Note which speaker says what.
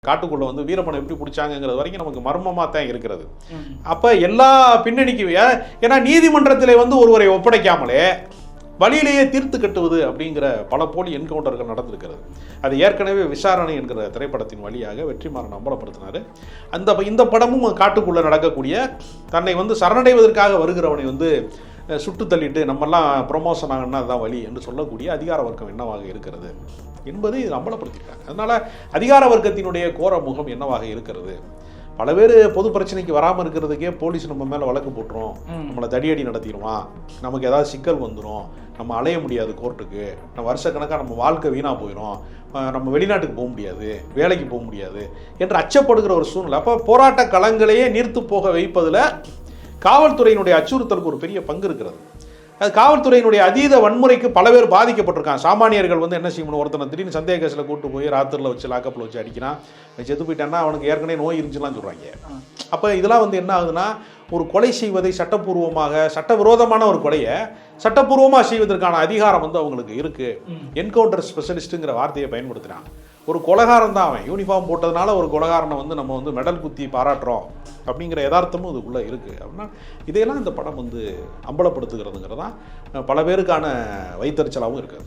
Speaker 1: காட்டுக்குள்ள வந்து வீரப்பனை எப்படி பிடிச்சாங்கிறது வரைக்கும் நமக்கு மர்மமாக தான் இருக்கிறது. அப்போ எல்லா பின்னணிக்கு ஏன்னா நீதிமன்றத்தில் வந்து ஒருவரை ஒப்படைக்காமலே வழியிலேயே தீர்த்து கட்டுவது அப்படிங்கிற பல போலி என்கவுண்டர்கள் நடந்திருக்கிறது. அது ஏற்கனவே விசாரணை என்கிற திரைப்படத்தின் வழியாக வெற்றிமாறன் அம்பலப்படுத்தினார். இந்த படமும் காட்டுக்குள்ளே நடக்கக்கூடிய தன்னை வந்து சரணடைவதற்காக வருகிறவனை வந்து சுட்டு தள்ளிட்டு நம்மெல்லாம் ப்ரொமோஷன் ஆகணும்னா அதுதான் வழி என்று சொல்லக்கூடிய அதிகார வர்க்கம் என்னவாக இருக்கிறது என்பது இது அம்பலப்படுத்தியிருக்காங்க. அதனால் அதிகார வர்க்கத்தினுடைய கோர முகம் என்னவாக இருக்கிறது? பல பேர் பொது பிரச்சனைக்கு வராமல் இருக்கிறதுக்கே போலீஸ் நம்ம மேலே வழக்கு போட்டுரும், நம்மளை தடியடி நடத்திடுவான், நமக்கு ஏதாவது சிக்கல் வந்துடும், நம்ம அலைய முடியாது கோர்ட்டுக்கு, நம்ம வருஷக்கணக்காக நம்ம வாழ்க்கை வீணாக போயிடும், நம்ம வெளிநாட்டுக்கு போக முடியாது, வேலைக்கு போக முடியாது என்று அச்சப்படுகிற ஒரு சூழ்நிலை. அப்போ போராட்ட களங்களையே நீர்த்து போக வைப்பதில் காவல்துறையினுடைய அச்சுறுத்தலுக்கு ஒரு பெரிய பங்கு இருக்கிறது. அது காவல்துறையினுடைய அதீத வன்முறைக்கு பல பேர் பாதிக்கப்பட்டிருக்காங்க. சாமானியர்கள் வந்து என்ன செய்யணும், ஒருத்தனை திடீர்னு சந்தேக கேஸில் கூட்டு போய் ராத்திரில் வச்சு லாக்கப்பில் வச்சு அடிக்கிறான், செத்து போயிட்டான்னா அவனுக்கு ஏற்கனவே நோய் இருந்துச்சுலாம் சொல்கிறாங்க. அப்போ இதெல்லாம் வந்து என்ன ஆகுதுன்னா, ஒரு கொலை செய்வதை சட்டப்பூர்வமாக சட்டவிரோதமான ஒரு கொலையை சட்டப்பூர்வமாக செய்வதற்கான அதிகாரம் வந்து அவங்களுக்கு இருக்குது. என்கவுண்டர் ஸ்பெஷலிஸ்ட்டுங்கிற வார்த்தையை பயன்படுத்துகிறான். ஒரு கொலைகாரன் தான் அவன், யூனிஃபார்ம் போட்டதுனால ஒரு கொலைகாரனை வந்து நம்ம வந்து மெடல் குத்தி பாராட்டுறோம் அப்படிங்கிற யதார்த்தமும் இதுக்குள்ளே இருக்குது. அப்படின்னா இதையெல்லாம் இந்த படம் வந்து அம்பலப்படுத்துகிறதுங்கிறதான் பல பேருக்கான வைத்தறிச்சலாகவும் இருக்குது.